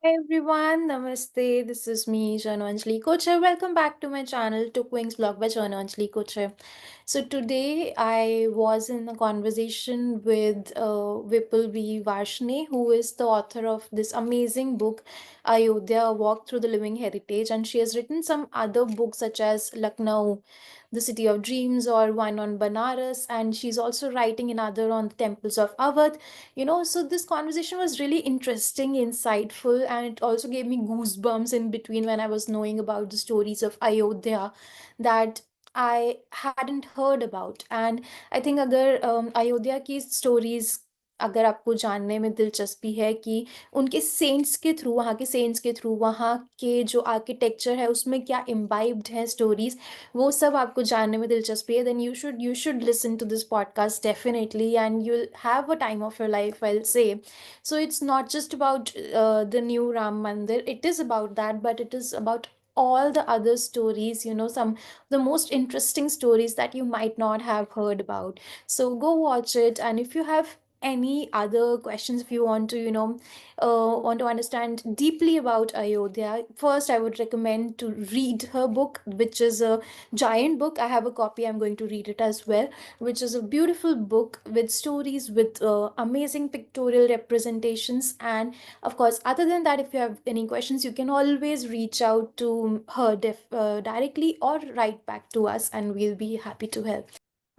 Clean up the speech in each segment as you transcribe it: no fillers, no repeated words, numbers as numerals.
Hi everyone, Namaste. This is me, Janwanjali Kocher. Welcome back to my channel, Tookwings Blog by Janwanjali Kocher. So today I was in a conversation with Vipul B. Varshney, who is the author of this amazing book, Ayodhya, A Walk Through the Living Heritage, and she has written some other books such as Lucknow, The City of Dreams, or one on Banaras, and she's also writing another on the temples of Awadh. So this conversation was really interesting, insightful, and it also gave me goosebumps in between when I was knowing about the stories of Ayodhya that I hadn't heard about. And I think अगर अयोध्या की stories अगर आपको जानने में दिलचस्पी है कि उनके सेंट्स के थ्रू, वहाँ के सेंट्स के थ्रू, वहाँ के जो आर्किटेक्चर है उसमें क्या इम्बाइब्ड है स्टोरीज, वो सब आपको जानने में दिलचस्पी है, then you should listen to this podcast definitely, and you'll have a time of your life, I'll say. So it's not just about the new Ram Mandir. It is about that, but it is about all the other stories, some the most interesting stories that you might not have heard about. So go watch it, and if you have any other questions, if you want to want to understand deeply about Ayodhya, first I would recommend to read her book, which is a giant book. I have a copy, I'm going to read it as well, which is a beautiful book with stories, with amazing pictorial representations. And of course, other than that, if you have any questions, you can always reach out to her directly or write back to us, and we'll be happy to help.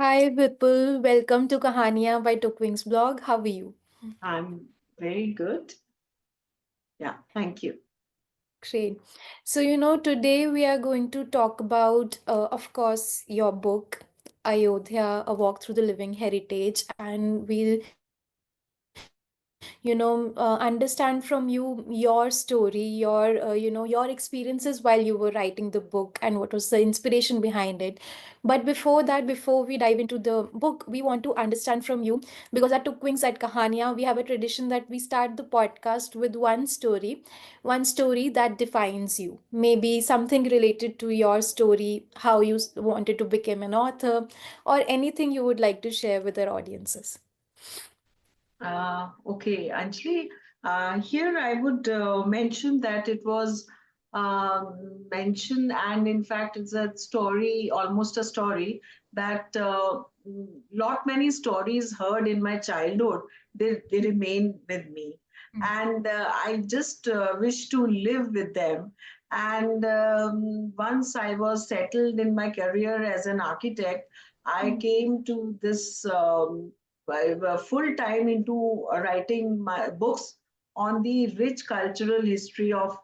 Hi Vipul, welcome to Kahaniyaan by Tookwings Blog. How are you? I'm very good. Yeah, thank you. Great. So, today we are going to talk about, of course, your book, Ayodhya, A Walk Through the Living Heritage, and we'll, understand from you your story, your experiences while you were writing the book, and what was the inspiration behind it. But before we dive into the book, we want to understand from you, because at Tookwings at Kahania, we have a tradition that we start the podcast with one story that defines you. Maybe something related to your story, how you wanted to become an author, or anything you would like to share with our audiences. Okay, Anjali, here I would mention that it was mentioned, and in fact, it's a story, almost a story that lot many stories heard in my childhood, they remain with me. And I just wish to live with them. And once I was settled in my career as an architect, I came to this full time into writing my books on the rich cultural history of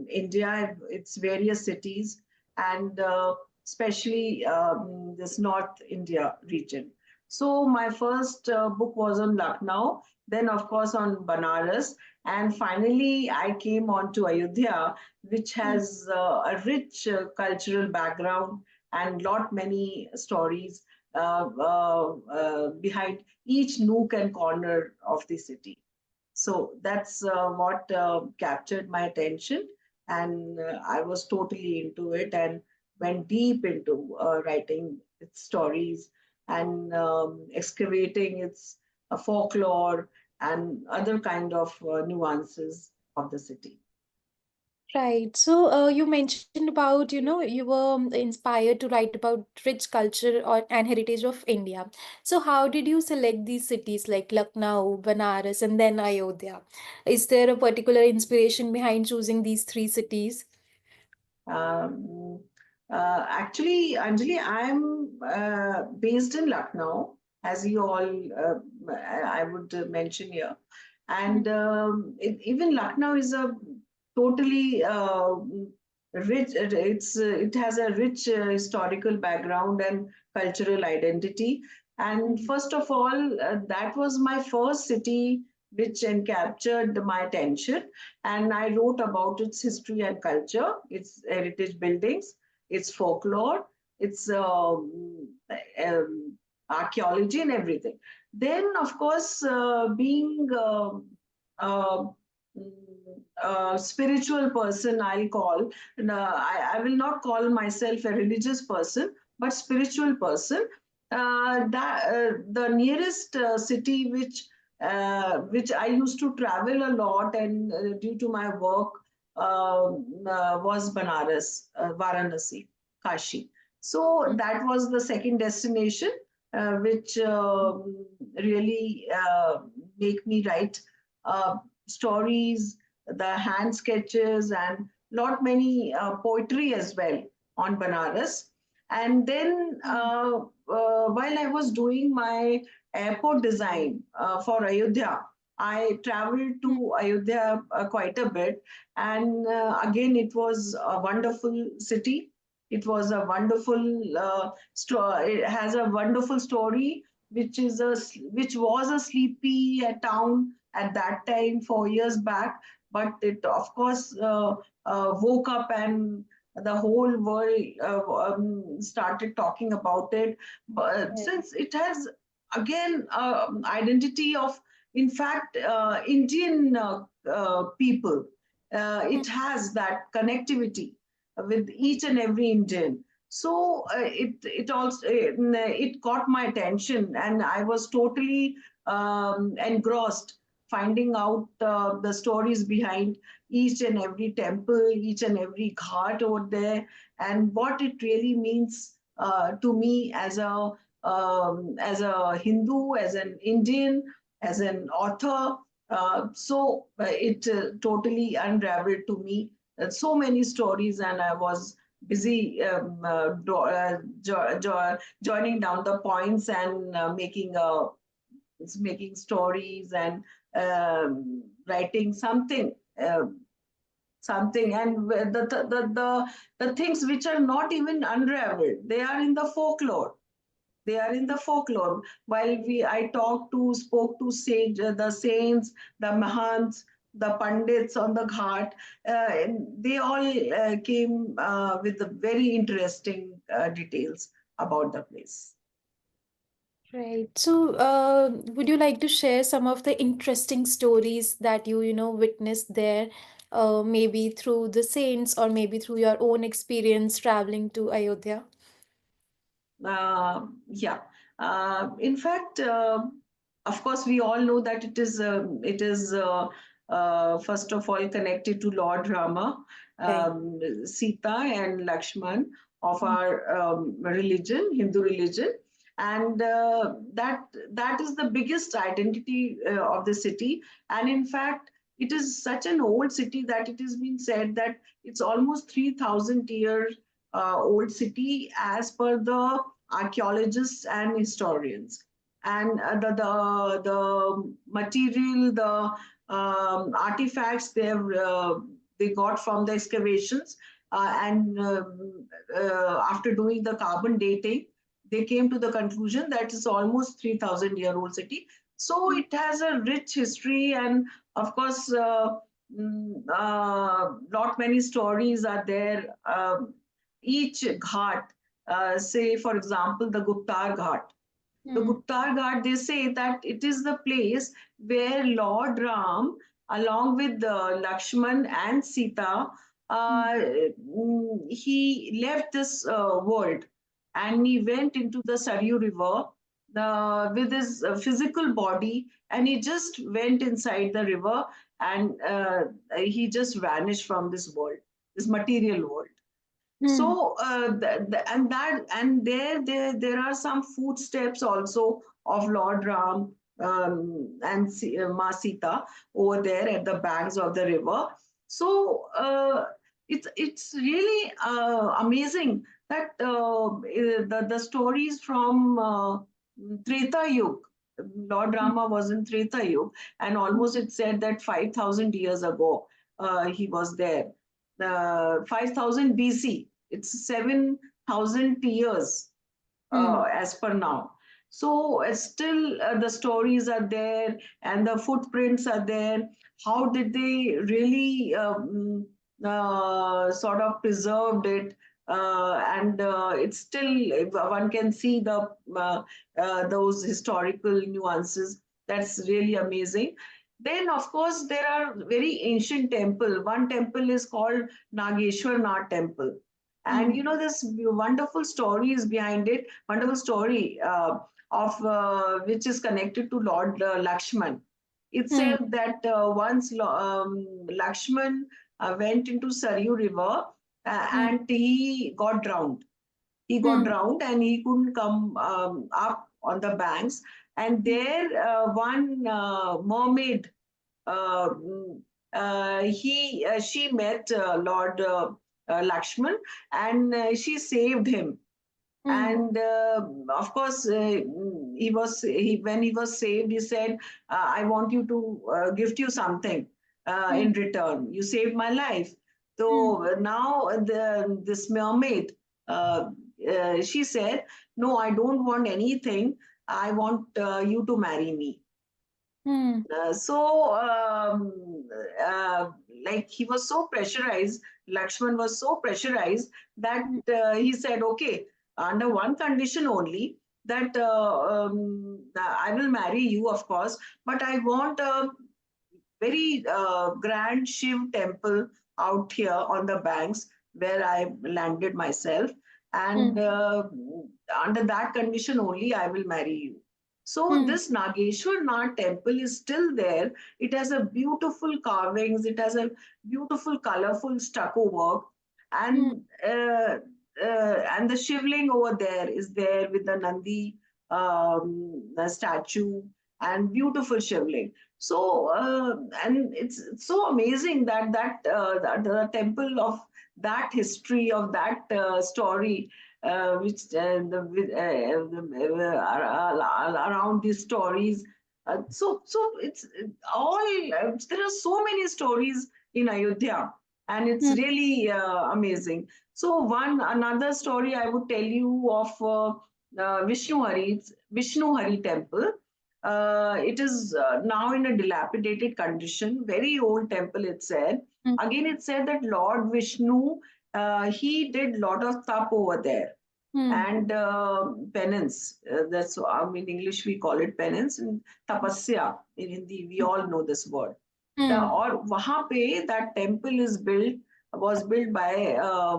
India, its various cities, and especially this North India region. So my first book was on Lucknow, then of course on Banaras, and finally I came on to Ayodhya, which has a rich cultural background and lot many stories behind each nook and corner of the city. So that's what captured my attention, and I was totally into it and went deep into writing its stories and excavating its folklore and other kind of nuances of the city. Right. So you mentioned about, you were inspired to write about rich culture and heritage of India. So how did you select these cities like Lucknow, Banaras, and then Ayodhya? Is there a particular inspiration behind choosing these three cities? Um, Actually, Anjali, I'm based in Lucknow, as you all, I would mention here. And even Lucknow is a totally rich, it has a rich historical background and cultural identity. And first of all, that was my first city which captured my attention, and I wrote about its history and culture, its heritage buildings, its folklore, its archaeology, and everything. Then, of course, being uh, a spiritual person, I'll call. I will not call myself a religious person, but spiritual person. The nearest city which which I used to travel a lot, and due to my work, was Banaras, Varanasi, Kashi. So that was the second destination, which really make me write uh, stories, the hand sketches, and lot many poetry as well on Banaras. And then while I was doing my airport design for Ayodhya, I traveled to Ayodhya quite a bit, and again, it was a wonderful city. It was a wonderful story. It has a wonderful story, which was a sleepy town at that time 4 years back, but it of course woke up, and the whole world started talking about it. But since it has again identity of, in fact, Indian people, it has that connectivity with each and every Indian. So it also it caught my attention, and I was totally engrossed, finding out the stories behind each and every temple, each and every ghat over there, and what it really means to me as a Hindu, as an Indian, as an author. It totally unraveled to me. So many stories, and I was busy joining down the points and making stories and writing something. Something and the things which are not even unraveled, they are in the folklore. They are in the folklore. While we I talked to spoke to sage, the saints, the mahants, the pandits on the ghat, they all came with the very interesting details about the place. Right. So, would you like to share some of the interesting stories that you witnessed there, maybe through the saints or maybe through your own experience traveling to Ayodhya? Yeah. In fact, of course, we all know that it is first of all connected to Lord Rama, Right. Sita, and Lakshman of our religion, Hindu religion, and that is the biggest identity of the city. And in fact, it is such an old city that it has been said that it's almost 3,000 years old city as per the archaeologists and historians. And the material, the artifacts they got from the excavations, and after doing the carbon dating, they came to the conclusion that it's almost 3,000-year-old city. So it has a rich history, and of course, lot many stories are there. Each ghat, say for example, the Guptar Ghat. The Hmm. Guptar Ghat, they say that it is the place where Lord Ram, along with Lakshman and Sita, he left this world and he went into the Saryu River with his physical body, and he just went inside the river, and he just vanished from this world, this material world. Hmm. So and that and there are some footsteps also of Lord Ram and Ma Sita over there at the banks of the river. So it's really amazing that the stories from Treta Yuga. Lord Rama was in Treta Yuga, and almost it said that 5,000 years ago he was there. 5,000 BC. It's 7,000 years Hmm. as per now. So still the stories are there and the footprints are there. How did they really sort of preserved it? And it's still one can see those historical nuances. That's really amazing. Then, of course, there are very ancient temple. One temple is called Nageshwar Nath Temple, and Hmm. there's wonderful stories behind it. Wonderful story of which is connected to Lord Lakshman. It Hmm. said that once Lakshman went into Saryu River Hmm. and he got drowned. He got Hmm. drowned and he couldn't come up on the banks. And Hmm. there, one mermaid, uh, she met Lord Lakshman, and she saved him. Hmm. And of course, when he was saved, he said, I want you to gift you something Hmm. in return. You saved my life. Hmm. So now this mermaid, uh, she said, no, I don't want anything. I want you to marry me. Hmm. So, like, he was so pressurized, Lakshman was so pressurized that Hmm. he said, okay, under one condition only, that I will marry you, of course, but I want a very grand Shiv temple out here on the banks where I landed myself. Hmm. And under that condition only, I will marry you. So Hmm. this Nageshwar Nath temple is still there. It has a beautiful carvings. It has a beautiful, colorful stucco work, Hmm. and the shivling over there is there with the Nandi the statue and beautiful shivling. So and it's so amazing that that the temple of that history of that story which around these stories. So it's all there are so many stories in Ayodhya, and it's Hmm. really amazing. So one another story I would tell you of Vishnu Hari temple. It is now in a dilapidated condition, very old temple, it said. Hmm. Again, it said that Lord Vishnu, he did lot of tap over there Hmm. and penance. That's, I mean, English we call it penance, and tapasya in Hindi, we all know this word. Hmm. और वहां पे that temple is built was built by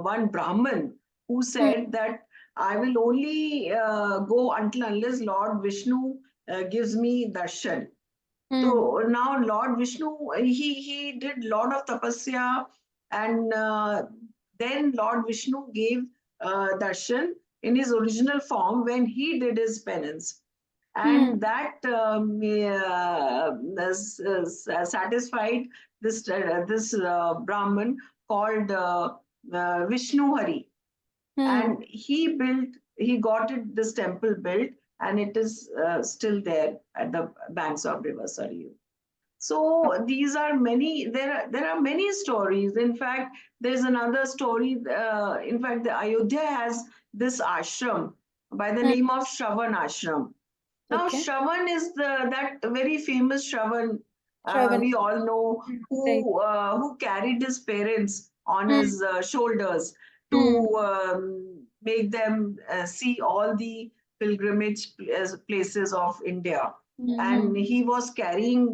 one Brahmin who Hmm. said that I will only go until unless Lord Vishnu gives me darshan. Hmm. So now Lord Vishnu, he did lot of tapasya, and then Lord Vishnu gave darshan in his original form when he did his penance, Hmm. and that satisfied this Brahmin called Vishnu Hari, Hmm. and he got this temple built, and it is still there at the banks of river Saryu. So these are many. There are many stories. In fact, there's another story. In fact, the Ayodhya has this ashram by the Hmm. name of Shravan Ashram. Now, Okay. Shravan is that very famous Shravan Shravan. we all know, Hmm. Right. who carried his parents on Hmm. his shoulders to Hmm. make them see all the pilgrimage places of India. Hmm. And he was carrying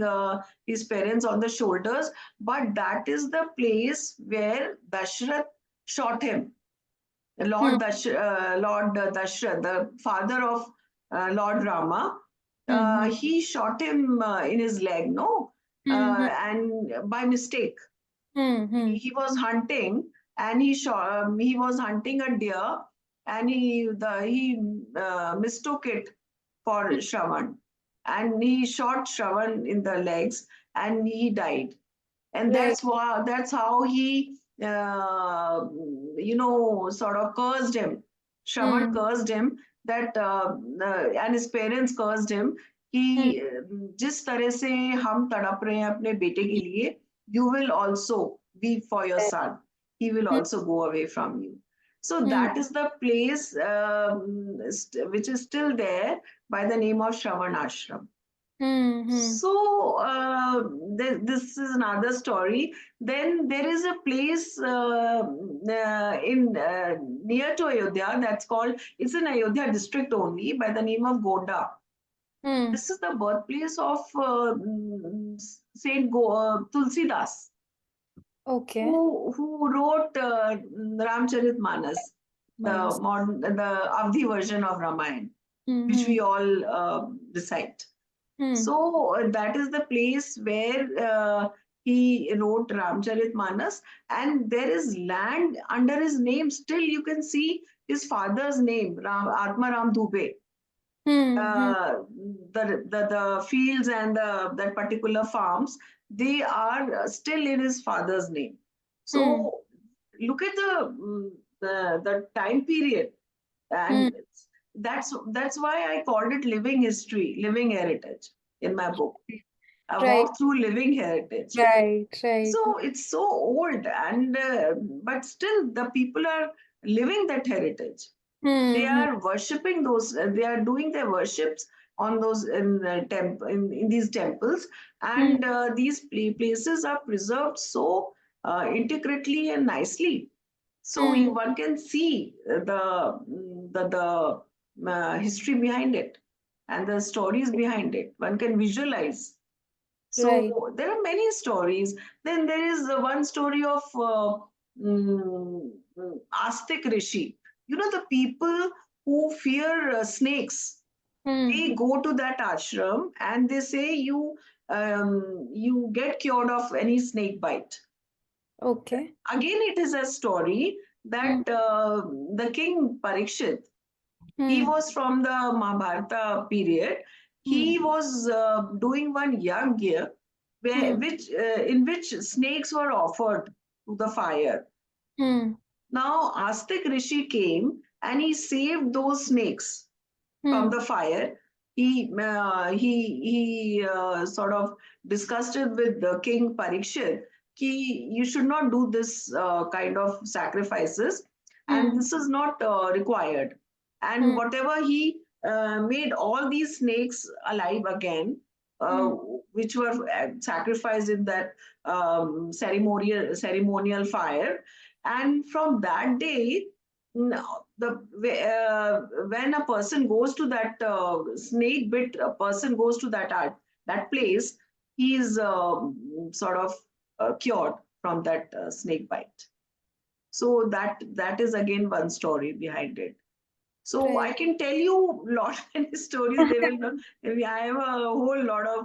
his parents on the shoulders, but that is the place where Dashrath shot him. Hmm. Lord Dashrath, the father of Lord Rama, Hmm. he shot him in his leg, no, Hmm. Hmm. and by mistake. Hmm. Hmm. He was hunting, and he was hunting a deer, and he mistook it for Shravan, and he shot Shravan in the legs, and he died. And Right. that's how he sort of cursed him. Shravan Hmm. cursed him, that and his parents cursed him Hmm. कि जिस तरह से हम तड़प रहे हैं अपने बेटे के लिए, you will also weep for your Right. son. He will Hmm. also go away from you. So Hmm. that is the place which is still there by the name of Shravan Ashram. Hmm. Hmm. So this is another story. Then there is a place in near to Ayodhya that's called, it's in Ayodhya district only, by the name of Gonda. Hmm. This is the birthplace of Saint Tulsidas, Okay. who wrote Ramcharitmanas, the Manas. modern, the Avdi version of Ramayana, Hmm. which Hmm. we all recite. Hmm. So that is the place where he wrote Ramcharitmanas, and there is land under his name. Still, you can see his father's name, Atmaram Dubey. Hmm. Hmm. The fields and that particular farms, they are still in his father's name. Hmm. So look at the time period, Hmm. and that's why I called it living history, living heritage in my book. I Right. walked through living heritage. Right. Right. So it's so old, and but still the people are living that heritage. They Hmm. Hmm. are worshipping those, they are doing their worships on those in these temples, Hmm. and these places are preserved so intricately and nicely. So Hmm. one can see the history behind it and the stories behind it. One can visualize. Right. So there are many stories. Then there is one story of Astik Rishi. You know, the people who fear snakes, Hmm. they go to that ashram and they say you get cured of any snake bite. Okay. Again, it is a story Hmm. that the king Parikshit, he Hmm. was from the Mahabharata period. Hmm. He was doing one yagya Hmm. in which snakes were offered to the fire. Hmm. Now, Astik Rishi came and he saved those snakes from Hmm. the fire. He sort of discussed it with the king Parikshit. You should not do this kind of sacrifices, and Hmm. this is not required. And Hmm. whatever he made all these snakes alive again, uh, Hmm. which were sacrificed in that ceremonial fire. And from that day, the when a person goes to that snake bit, a person goes to that place, he is sort of cured from that snake bite. So that is again one story behind it. So I Right. can tell you lot many stories. They will not. Maybe I have a whole lot of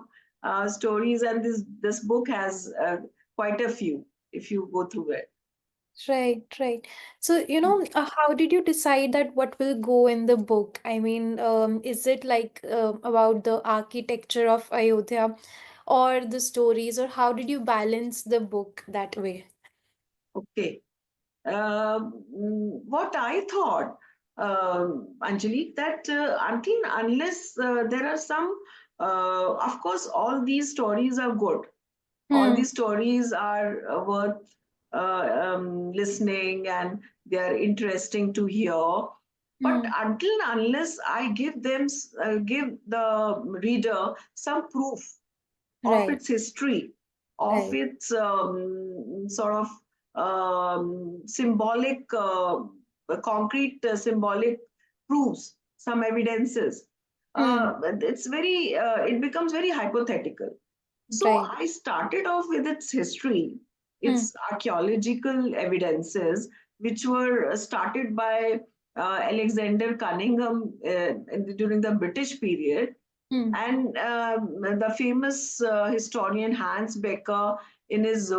stories, and this book has quite a few if you go through it. Right, right. So, how did you decide that what will go in the book? I mean, is it like about the architecture of Ayodhya or the stories, or how did you balance the book that way? Okay. What I thought, Anjali, that until unless there are some, of course, all these stories are good. All Hmm. these stories are worth listening, and they are interesting to hear. But Hmm. until unless I give the reader some proof of Right, its history, of right. its sort of symbolic, concrete symbolic proofs, some evidences. Hmm. It becomes very hypothetical. So Right. I started off with its history, Hmm. its archaeological evidences, which were started by Alexander Cunningham during the British period, Hmm. and the famous historian Hans Becker, in his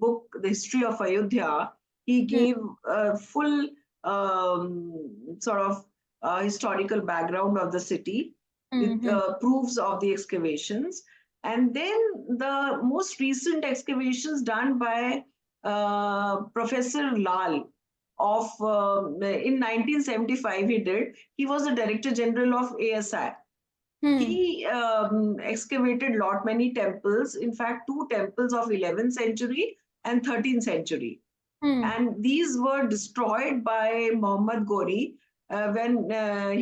book, The History of Ayodhya, he Hmm. gave a full sort of historical background of the city Hmm. with Hmm. proofs of the excavations. And then the most recent excavations done by Professor Lal of in 1975 he was the Director General of ASI. Hmm. He excavated lot many temples, in fact, two temples of 11th century and 13th century. Hmm. And these were destroyed by Muhammad Ghori when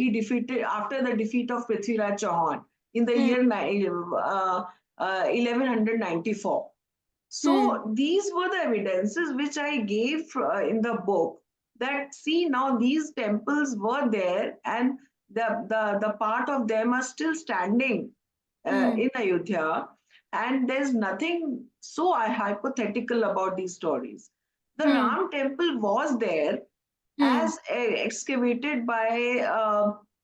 he defeated, after the defeat of Prithviraj Chauhan in the Hmm. year 1194. Hmm. So these were the evidences which I gave in the book, that see, now these temples were there, and the part of them are still standing Hmm. in Ayodhya, and there's nothing so hypothetical about these stories. The Hmm. Hmm. Ram temple was there Hmm. as excavated by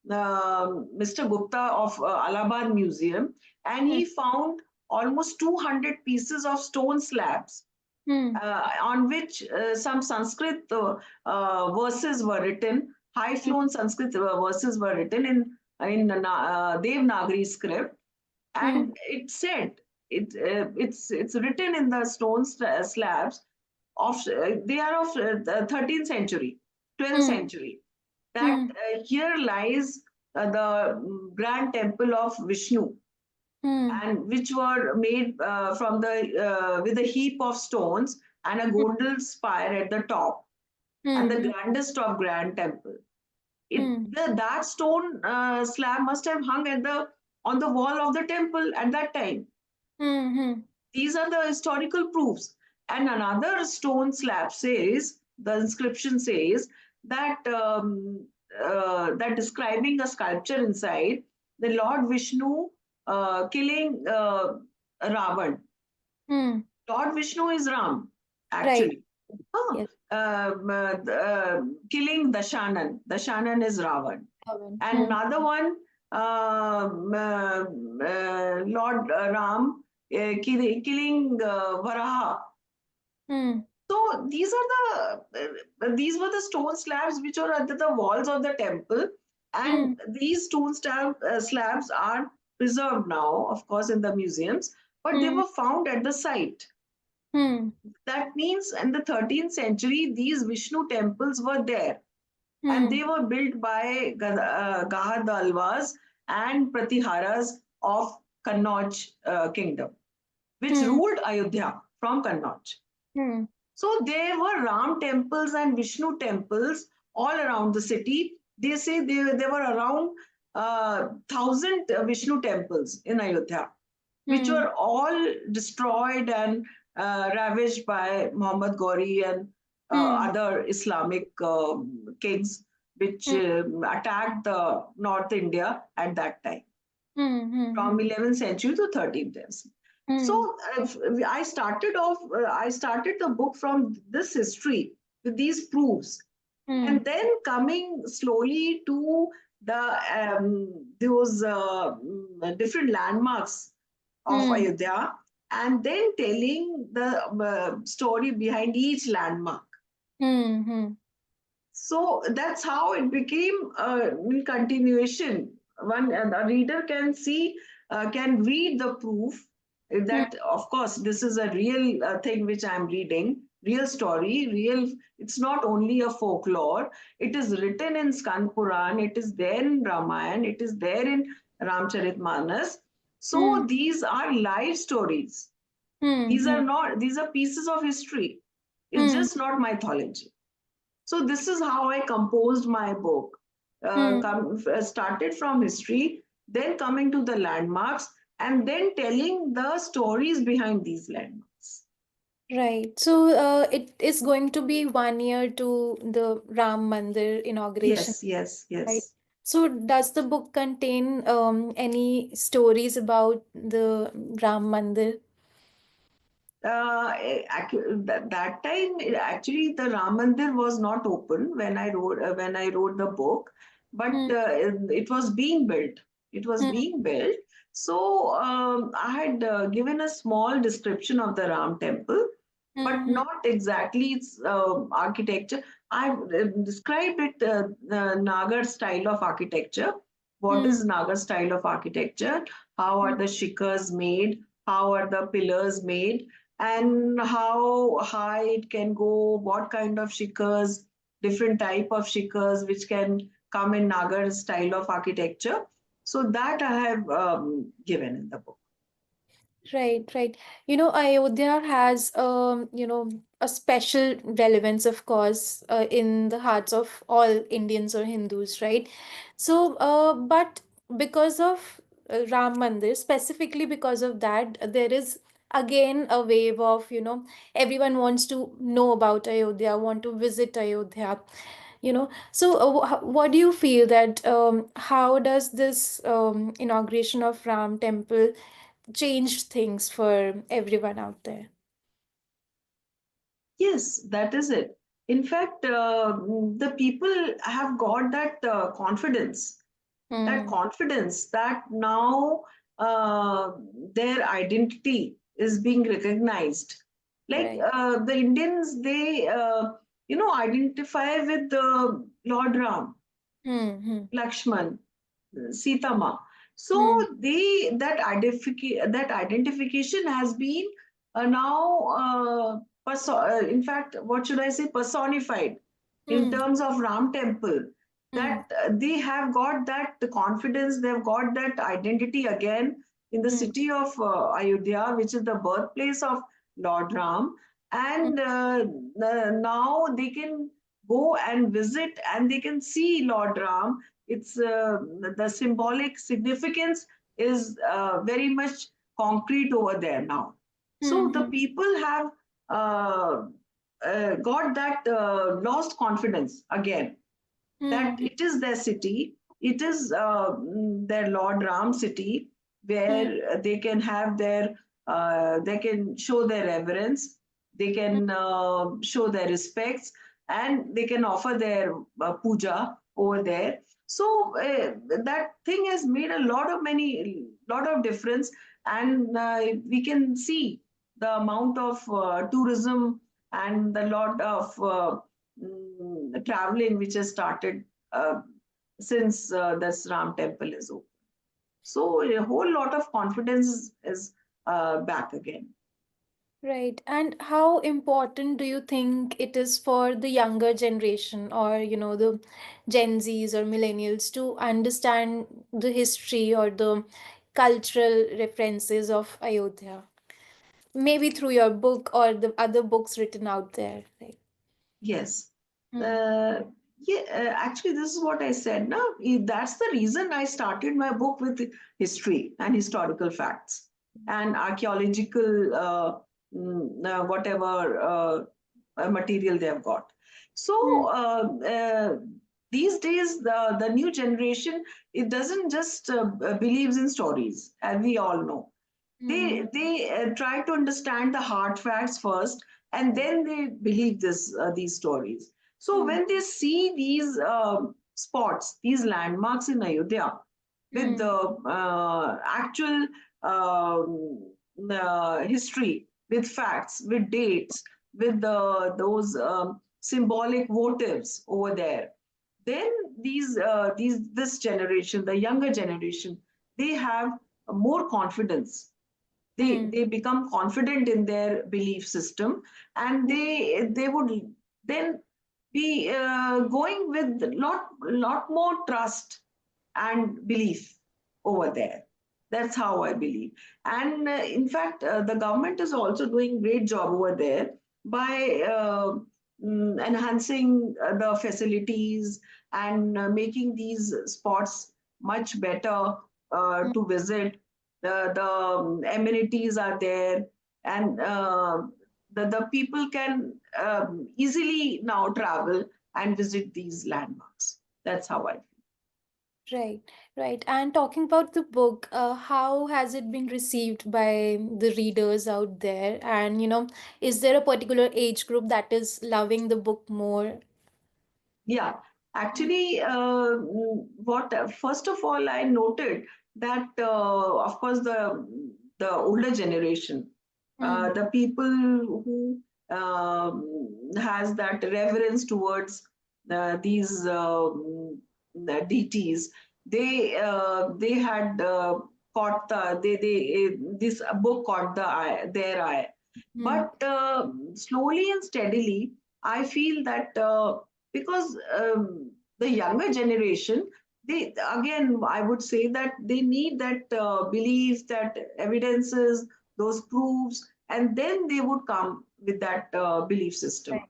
Mr. Gupta of Allahabad Museum, and Hmm. he found almost 200 pieces of stone slabs Hmm. on which some Sanskrit verses were written, high Hmm. flown Sanskrit verses were written in Devanagari script, Hmm. and it said it's written in the stone slabs of they are of the 13th century, 12th Hmm. century. That Hmm. here lies the grand temple of Vishnu, Hmm. and which were made from the with a heap of stones and a golden spire at the top, and the Hmm. grandest of grand temple. Hmm. That stone slab must have hung at the on the wall of the temple at that time. Hmm. Hmm. These are the historical proofs. And another stone slab says, the inscription says that that describing a sculpture inside the Lord Vishnu killing Ravan. Hmm. Lord Vishnu is Ram, Right. actually. Huh. Yes. Killing Dashanan. Dashanan is Ravan. Coven. And Hmm. another one, Lord Ram killing Varaha. Hmm. So these were the stone slabs which were under the walls of the temple, and Hmm. these slabs are preserved now, of course, in the museums. But they Hmm. were found at the site. Hmm. That means in the 13th century, these Vishnu temples were there, and Hmm. they were built by Gahadalwas and Pratiharas of Kannauj kingdom, which Hmm. ruled Ayodhya from Kannauj. Hmm. So there were Ram temples and Vishnu temples all around the city. They say there were around 1,000 Vishnu temples in Ayodhya, which Hmm. were all destroyed and ravaged by Muhammad Ghori and Hmm. other Islamic kings, which Hmm. attacked the North India at that time, Hmm. from Hmm. 11th century to 13th century. Hmm. So I started the book from this history with these proofs, Hmm. and then coming slowly to those different landmarks of Hmm. Ayodhya, and then telling the story behind each landmark. Hmm. Hmm. So that's how it became in continuation. A reader can see, can read the proof Hmm. that, of course, this is a real thing which I'm reading, real story, real. It's not only a folklore. It is written in Skand Puran. It is there in Ramayana. It is there in Ramcharitmanas. Hmm. So these are live stories. Hmm. These are Hmm. not. These are pieces of history. It's Hmm. just not mythology. So this is how I composed my book. Hmm. Started from history, then coming to the landmarks, and then telling the stories behind these landmarks. Right. So, it is going to be 1 year to the Ram Mandir inauguration, Yes, yes, right? yes. So, does the book contain any stories about the Ram Mandir? That time, actually, the Ram Mandir was not open when I wrote the book, but Hmm. it was being built. It was Hmm. being built. So I had given a small description of the Ram temple, but Hmm. not exactly its architecture. I described it Nagar style of architecture. What Hmm. is Nagar style of architecture? How Hmm. are the shikhars made? How are the pillars made? And how high it can go, what kind of shikhars, different type of shikhars which can come in Nagar style of architecture. So that I have given in the book. Right, right. Ayodhya has, a special relevance, of course, in the hearts of all Indians or Hindus, right? So, but because of Ram Mandir, specifically because of that, there is again a wave of, everyone wants to know about Ayodhya, want to visit Ayodhya, So, what do you feel that how does this inauguration of Ram Temple changed things for everyone out there? Yes, that is it. In fact, the people have got that confidence. that Hmm. confidence that now uh, their identity is being recognized. Like Right. the Indians, they identify with the Lord Ram, Hmm. Hmm. Lakshman, Sitama. So Hmm. they that identification has been now in fact, what should I say, personified in Hmm. terms of Ram Temple. Hmm. That they have got that confidence, they've got that identity again in the Hmm. city of Ayodhya, which is the birthplace of Lord Ram, Hmm. and now they can go and visit and they can see Lord Ram. It's the symbolic significance is very much concrete over there now. So the Hmm. people have uh, got that lost confidence again, that Hmm. it is their city, it is their Lord Ram city, Hmm. where they can have their, they can show their reverence, they can show their respects, and they can offer their puja over there. So that thing has made a lot of difference, and we can see the amount of tourism and the lot of traveling which has started uh, since this Ram temple is open. So a whole lot of confidence is back again. Right. And how important do you think it is for the younger generation or, the Gen Zs or millennials to understand the history or the cultural references of Ayodhya? Maybe through your book or the other books written out there. Like, Yes. hmm. Uh, yeah, actually, this is what I said. Now, that's the reason I started my book with history and historical facts and archaeological, whatever material they have got. Hmm. So these days, the new generation, it doesn't just believes in stories, as we all know. Hmm. They try to understand the hard facts first, and then they believe these stories. So Hmm. when they see these spots, these landmarks in Ayodhya, with Hmm. the actual history, with facts, with dates, with those symbolic votives over there, then these this generation, the younger generation, they have more confidence. Hmm. They become confident in their belief system, and they would then be going with lot more trust and belief over there. That's how I believe. And in fact, the government is also doing great job over there by enhancing the facilities and making these spots much better Hmm. to visit. The amenities are there, and the people can easily now travel and visit these landmarks. That's how I feel. Right, right. And talking about the book, how has it been received by the readers out there? And, is there a particular age group that is loving the book more? Yeah, Mm. actually, what first of all I noted that of course the older generation, Mm. the people who has that reverence towards these the deities, they had caught this book caught their eye, Mm. but slowly and steadily I feel that. Because the younger generation, they again, I would say that they need that belief, that evidences, those proofs, and then they would come with that belief system. Right, right.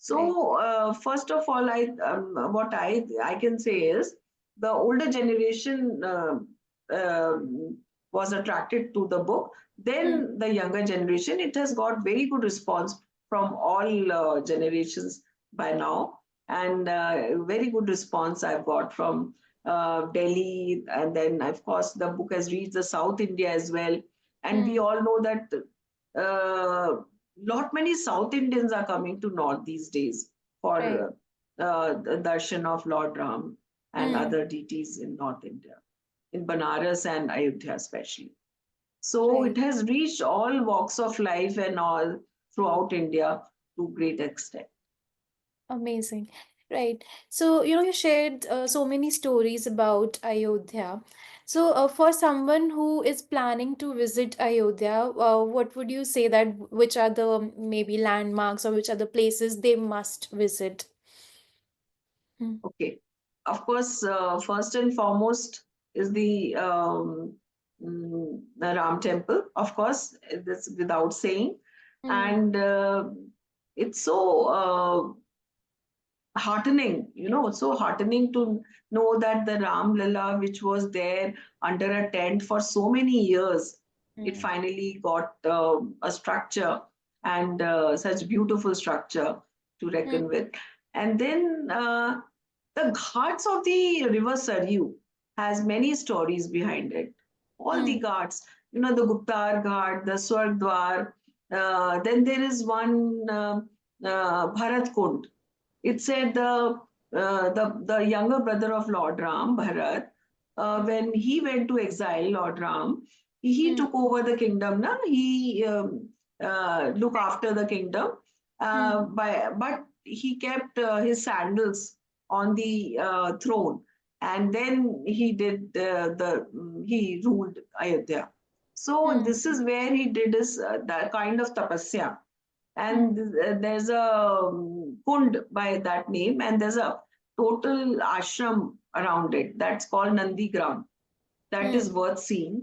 So first of all, what I can say is the older generation was attracted to the book. Mm. Then the younger generation, it has got very good response from all generations by now, and very good response I've got from Delhi, and then of course the book has reached the South India as well, and we Mm. all know that lot many South Indians are coming to North these days Right. for the darshan of Lord Ram. and other deities in North India, in Banaras and Ayodhya especially. So it Right. has reached all walks of life and all throughout India to great extent. Amazing. Right. So, you shared so many stories about Ayodhya. So, for someone who is planning to visit Ayodhya, what would you say that which are the maybe landmarks or which are the places they must visit? Hmm. Okay. Of course, first and foremost is the Ram Temple. Of course, this without saying, Hmm. and it's so heartening, so heartening to know that the Ram Lila, which was there under a tent for so many years, it Hmm. finally got a structure, and such beautiful structure to Hmm. reckon with. And then the ghats of the river Saryu has many stories behind it. All the Hmm. ghats, the Guptar Ghat, the Swargdwar. Then there is one Bharat Kund. It said the younger brother of Lord Ram, Bharat, when he went to exile, Lord Ram, he Hmm. took over the kingdom. Na? He look after the kingdom, Hmm. but he kept his sandals on the throne, and then he did he ruled Ayodhya. So Hmm. this is where he did his that kind of tapasya, Hmm. and there's a kund by that name, and there's a total ashram around it that's called Nandi Gram. That Hmm. is worth seeing.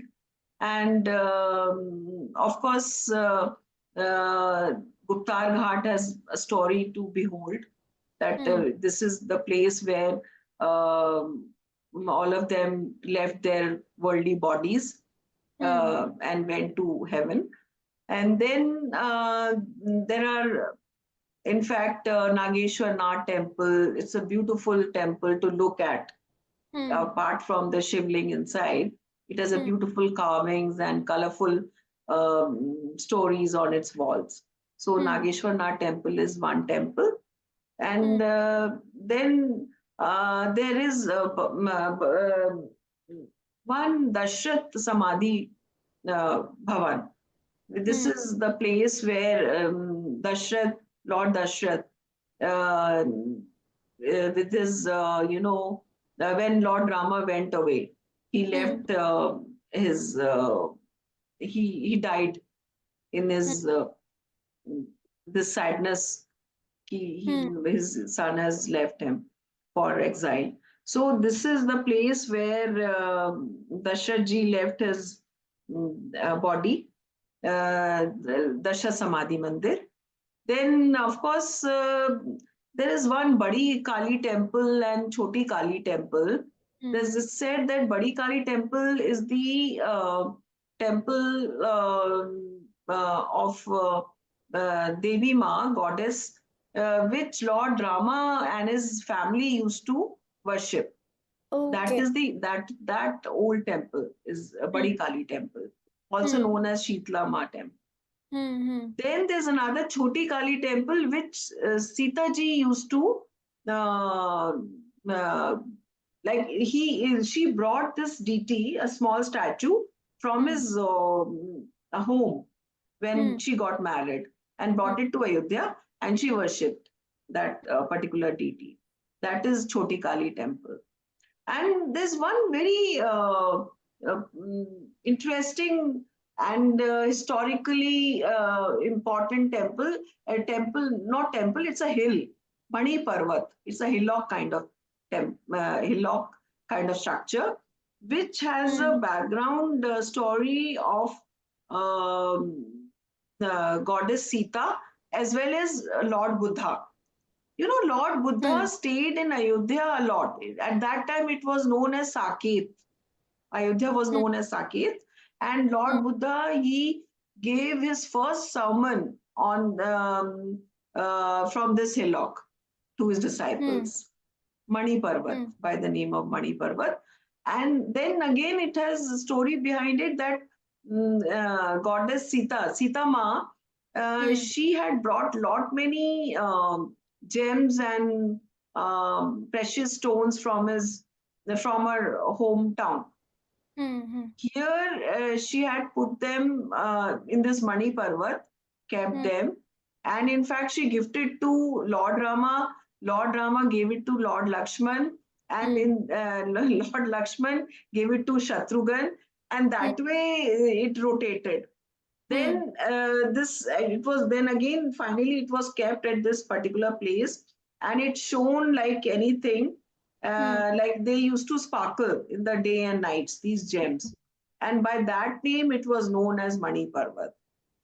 And of course, Guptar Ghat has a story to behold, that Hmm. this is the place where all of them left their worldly bodies Hmm. and went to heaven. And then there are, in fact, Nageshwar Nath temple. It's a beautiful temple to look at. Hmm. Apart from the shivling inside, it has a Hmm. beautiful carvings and colorful stories on its walls. So Hmm. Nageshwar Nath temple is one temple, Hmm. and then there is one Dashrath Samadhi Bhavan. This Hmm. is the place where Dashrath, Lord Dashrath, uh, with his, when Lord Rama went away, he Hmm. left his, he died in Hmm. his, this sadness. Hmm. His son has left him for exile. So this is the place where Dashrath ji left his body, Dasha Samadhi Mandir. Then, of course, there is one Badi Kali temple and Choti Kali temple. Hmm. There's this said that Badi Kali temple is the temple of Devi Ma, goddess, which Lord Rama and his family used to worship. That Okay. is that old temple is a Hmm. Badi Kali temple, also Hmm. known as Shitla Ma temple. Hmm. Hmm. Then there's another Choti Kali temple which Sita ji used to uh, uh, she brought this deity, a small statue, from Hmm. his home when Hmm. she got married, and Hmm. brought it to Ayodhya, and she worshipped that particular deity. That is Choti Kali temple. And there's one very interesting and historically important temple, not temple, it's a hill, Mani Parvat. It's a hillock kind of structure, which has Hmm. a background story of the goddess Sita as well as Lord Buddha. Lord Buddha Hmm. stayed in Ayodhya a lot. At that time, it was known as Saket. Ayodhya was Hmm. known as Saket. And Hmm. Lord Buddha, he gave his first sermon on from this hillock to his Hmm. disciples, Mani Parvat, Hmm. by the name of Mani Parvat. And then again, it has a story behind it that goddess Sita Ma, Hmm. she had brought lot many gems and precious stones from his from her hometown. Hmm. Here, she had put them in this Mani Parvat, kept Hmm. them, and in fact, she gifted to Lord Rama. Lord Rama gave it to Lord Lakshman, and Hmm. in Lord Lakshman gave it to Shatrughan, and Hmm. that way it rotated. Hmm. Then this it was then again finally it was kept at this particular place, and it shone like anything, Hmm. like they used to sparkle in the day and nights, these gems, and by that name it was known as Mani Parvat.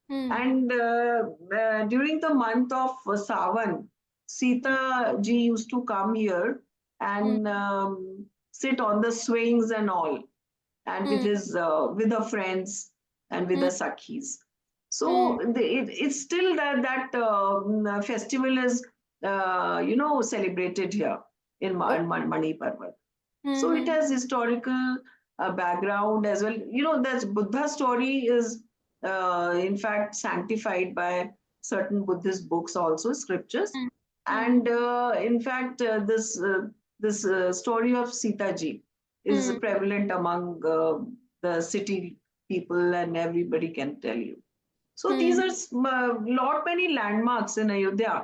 Hmm. And during the month of Sawan, Hmm. Sita ji used to come here Hmm. and sit on the swings and all, and Hmm. with her friends and with Hmm. the sakhis. Hmm. So it's still that festival is celebrated here in Oh. Mani Parvat. Hmm. So it Hmm. has historical background as well. You know, that Buddha story is in fact sanctified by certain Buddhist books, also scriptures, Hmm. and in fact this story of Sita ji is Hmm. prevalent among the city people, and everybody can tell you. So these Hmm. are lot many landmarks in Ayodhya.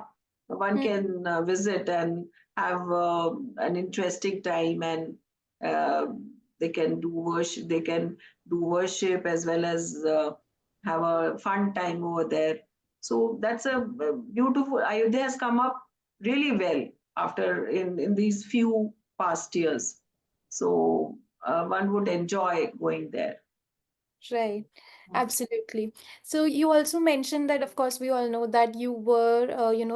One Hmm. can visit and have an interesting time, and uh, they can do worship. They can do worship as well as have a fun time over there. So that's a beautiful. Ayodhya has come up really well after in these few past years. So one would enjoy going there. Right, absolutely. So you also mentioned that, of course, we all know that you were,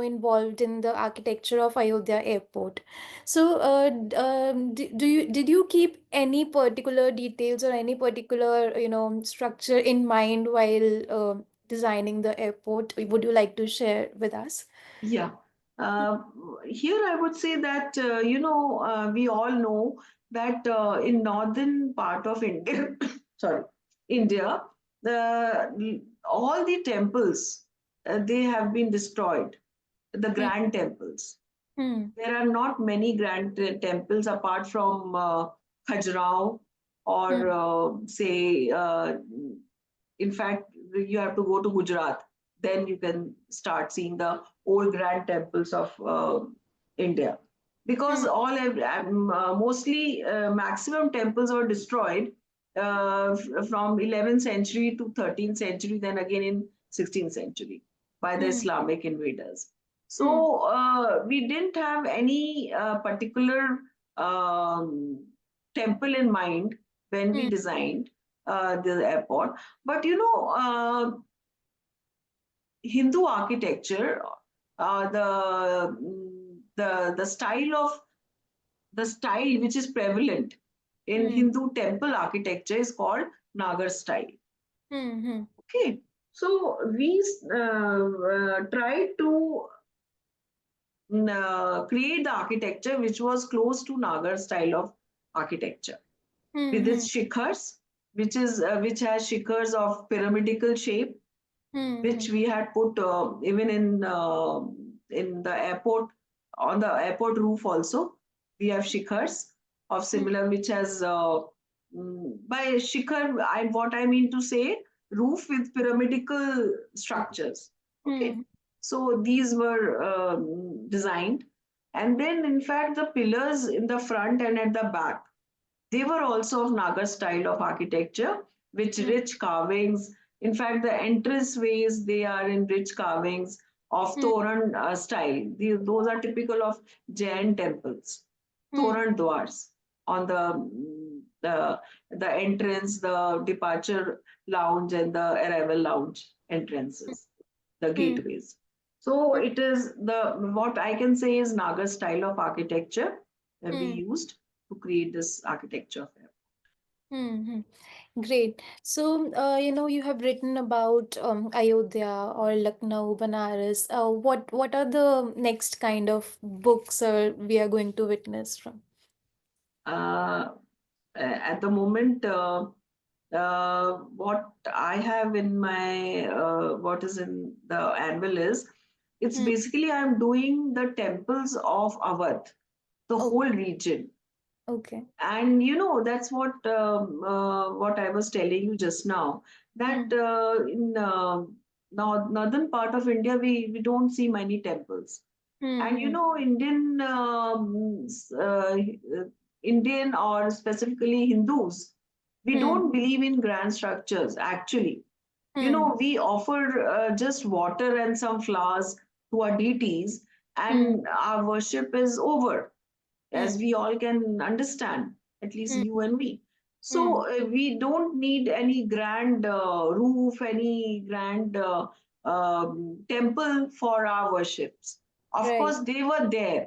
involved in the architecture of Ayodhya Airport. So, did you keep any particular details or any particular, structure in mind while designing the airport? Would you like to share with us? Yeah. Uh, Here I would say that we all know that in northern part of India, sorry, India, all the temples they have been destroyed. The Hmm. grand temples. Hmm. There are not many grand temples apart from Khajuraho or Hmm. say in fact, you have to go to Gujarat. Then you can start seeing the old grand temples of India. Because Hmm. mostly maximum temples were destroyed from 11th century to 13th century, then again in 16th century by the Hmm. Islamic invaders. Hmm. So we didn't have any particular um, temple in mind when we Hmm. designed the airport. But you know, Hindu architecture, the style of the style which is prevalent in Hmm. Hindu temple architecture is called Nagar style. Hmm. Hmm. Okay, so we tried to create the architecture which was close to Nagar style of architecture with Hmm. its shikhars, which has shikhars of pyramidical shape, Hmm. Hmm. which we had put even in the airport, on the airport roof also. We have shikhars of Hmm. similar, which has by shikhar, what I mean to say, roof with pyramidical structures. Okay, Hmm. so these were designed, and then in fact the pillars in the front and at the back, they were also of Nagar style of architecture, with Hmm. rich carvings. In fact, the entrance ways, they are in rich carvings of Hmm. Toran style. Those are typical of Jain temples. Hmm. Toran dwars on the the entrance, the departure lounge, and the arrival lounge entrances, the Hmm. gateways. So Hmm. it is the what I can say is Nagar style of architecture that we Hmm. used to create this architecture fair. Hmm. Hmm. Great. So, you have written about Ayodhya or Lucknow, Banaras. What are the next kind of books we are going to witness from? Uh, at the moment, what I have in my what is in the anvil is it's Hmm. basically I'm doing the temples of Awadh, the Oh. whole region. Okay. And that's what I was telling you just now, that Hmm. in northern part of India, we don't see many temples. And Hmm. Indian, or specifically Hindus, we Hmm. don't believe in grand structures actually. Hmm. We offer just water and some flowers to our deities, Hmm. and our worship is over, Hmm. as we all can understand, at least Hmm. you and me. Hmm. So we don't need any grand roof, any grand temple for our worships. Of Right. course, they were there,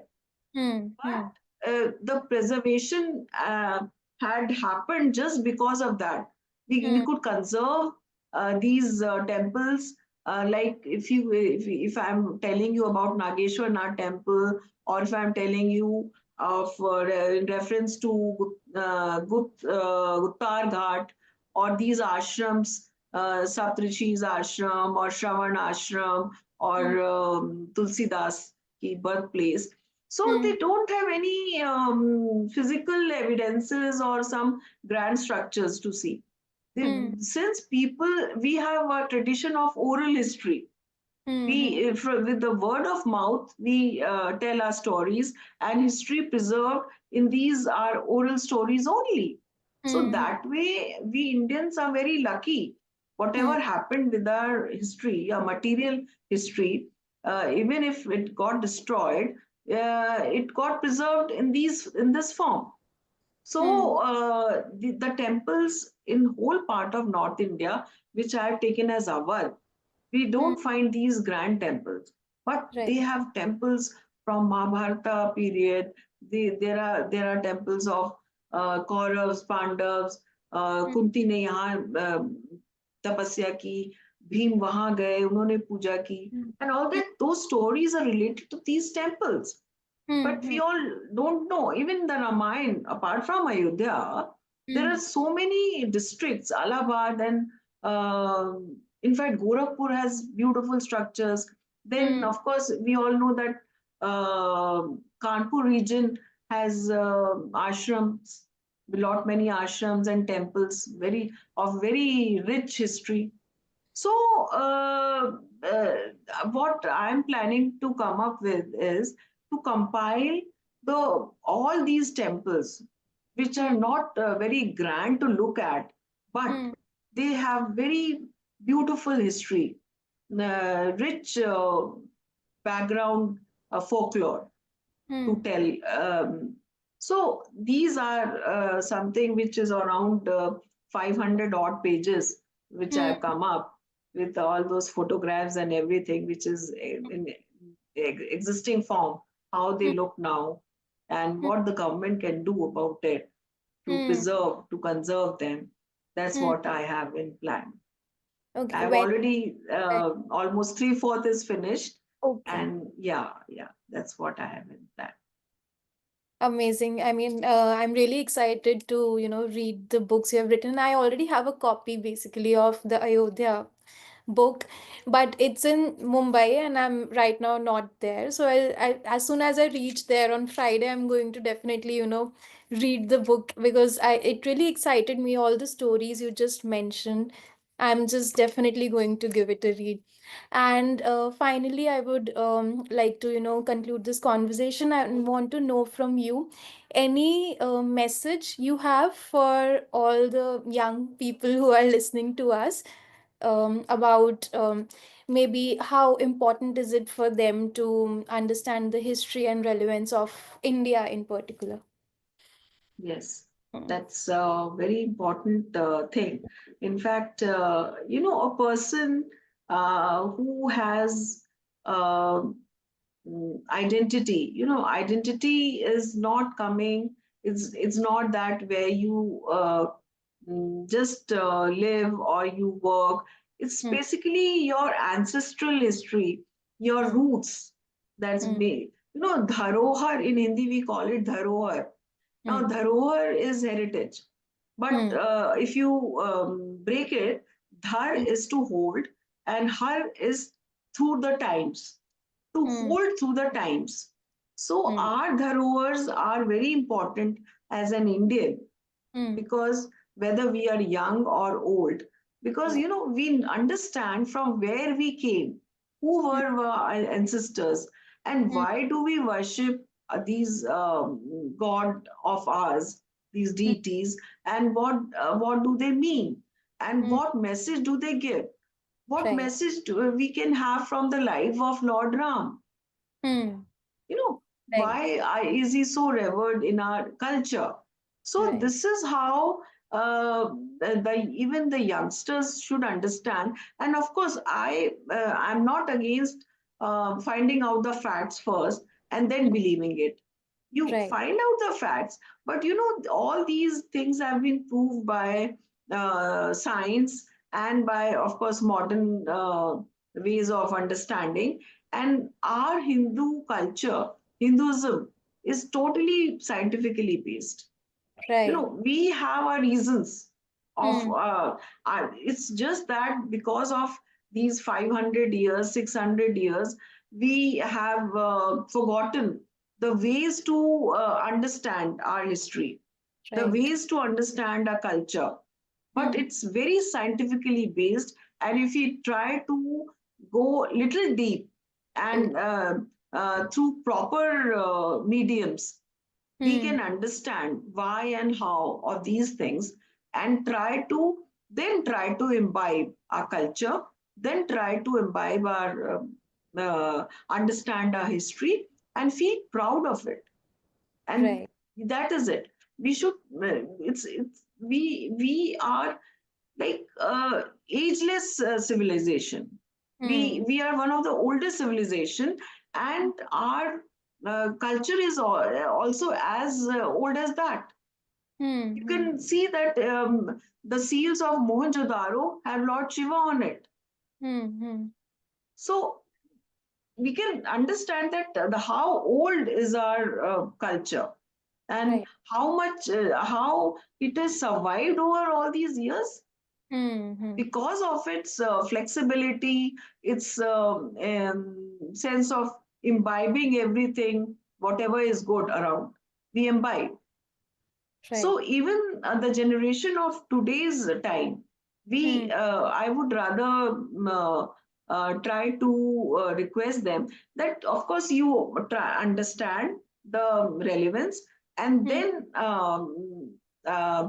Hmm. Hmm. but the preservation had happened just because of that. We Hmm. could conserve these temples. Like if I'm telling you about Nageshwar Nath temple, or if I'm telling you of in reference to Guttar Ghat, or these ashrams, Saptrishis ashram, or Shravan ashram, Hmm. or Tulsidas ki birthplace. So Hmm. they don't have any physical evidences or some grand structures to see. Hmm. Since we have a tradition of oral history. Hmm. Hmm. We, with the word of mouth, we tell our stories, and history preserved in these are oral stories only. So Hmm. that way, we Indians are very lucky. Hmm. Whatever happened with our history, our material history, even if it got destroyed, it got preserved in this form. Hmm. So the temples in whole part of North India, which I have taken as our, we Hmm. don't find these grand temples, but Right. they have temples from Mahabharata period. There are temples of Kauravs, Pandavas, Hmm. Kunti ने यहाँ तपस्या की, भीम वहां गए, उन्होंने पूजा की, Hmm. and all that. Those stories are related to these temples, Hmm. but Hmm. we all don't know. Even the Ramayana, apart from Ayodhya, there Hmm. are so many districts, Allahabad, and in fact, Gorakhpur has beautiful structures. Then, Hmm. of course, we all know that Kanpur region has ashrams, lot many ashrams and temples, very rich history. So, what I'm planning to come up with is to compile all these temples, which are Hmm. not very grand to look at, but Hmm. they have very beautiful history, rich background folklore to Hmm. tell. So these are something which is around 500 odd pages, which Hmm. I've come up with all those photographs and everything, which is in existing form, how they Hmm. look now, and what the government can do about it to Hmm. to conserve them. That's Hmm. what I have in plan. Okay. I've When. already almost three-fourth is finished, Okay. and yeah, that's what I have in plan. Amazing. I mean, I'm really excited to, read the books you have written. I already have a copy basically of the Ayodhya book, but it's in Mumbai and I'm right now not there. So as soon as I reach there on Friday, I'm going to definitely, read the book because it really excited me. All the stories you just mentioned, I'm just definitely going to give it a read. And finally, I would like to, conclude this conversation. I want to know from you any message you have for all the young people who are listening to us about maybe how important is it for them to understand the history and relevance of India in particular. Yes, Mm. that's a very important thing. In fact, a person who has uh, identity, identity is not coming. It's not that where you just live or you work. It's Mm. basically your ancestral history, your Mm. roots. That's Mm. me. Dharohar in Hindi we call it dharohar. Now, Mm. dharohar is heritage, but Mm. if you break it, dhar Mm. is to hold, and har is through the times, to Mm. hold through the times. So Mm. our dharohars are very important. as an Indian, Hmm. because whether we are young or old, because Yeah. we understand from where we came, who Hmm. were our ancestors, and Hmm. why do we worship these god of ours, these Hmm. deities, and what do they mean, and Hmm. what message do they give, what Right. message we can have from the life of Lord Ram. Hmm. Right. Why is he so revered in our culture? So Right. this is how even the youngsters should understand. And of course, I'm not against finding out the facts first and then believing it. You Right. find out the facts, but all these things have been proved by science and by, of course, modern ways of understanding. And our Hindu culture, Hinduism, is totally scientifically based. Right. We have our reasons of Hmm. it's just that because of these 500 years, 600 years, we have forgotten the ways to understand our history, the Right. ways to understand our culture. But Hmm. it's very scientifically based, and if we try to go little deep In. and through proper mediums, we Hmm. can understand why and how of these things, and try to imbibe our culture, then try to imbibe our understand our history and feel proud of it. And Right. that is it. We should it's we are like ageless civilization. we Hmm. we are one of the oldest civilization, and our culture is also as old as that. Hmm. You Hmm. can see that the seals of Mohenjo-daro have Lord Shiva on it. Hmm. Hmm. So we can understand that the how old is our culture, and Right. how it has survived over all these years Hmm. Hmm. because of its flexibility, its sense of imbibing everything, whatever is good around, we imbibe. Right. So even the generation of today's time, Hmm. I would rather try to request them that, of course, you try understand the relevance and Hmm. then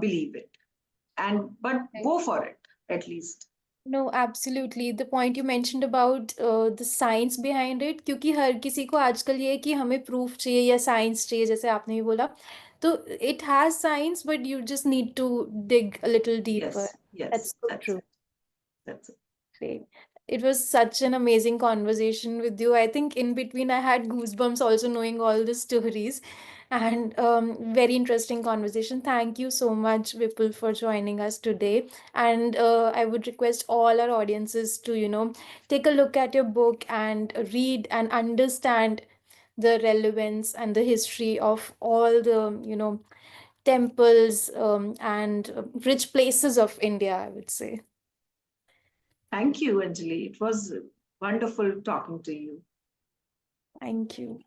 believe it, and but Right. go for it at least. No, absolutely. The point you mentioned about the science behind it, क्योंकि हर किसी को आजकल ये है कि हमें proof चाहिए या science चाहिए, जैसे आपने भी बोला. तो it has science, but you just need to dig a little deeper. Yes, yes, That's so that's true. it. That's it. Great. It was such an amazing conversation with you. I think in between I had goosebumps also knowing all the stories, and very interesting conversation. Thank you so much, Vipul, for joining us today. And I would request all our audiences to, take a look at your book and read and understand the relevance and the history of all the, temples and rich places of India, I would say. Thank you, Anjali. It was wonderful talking to you. Thank you.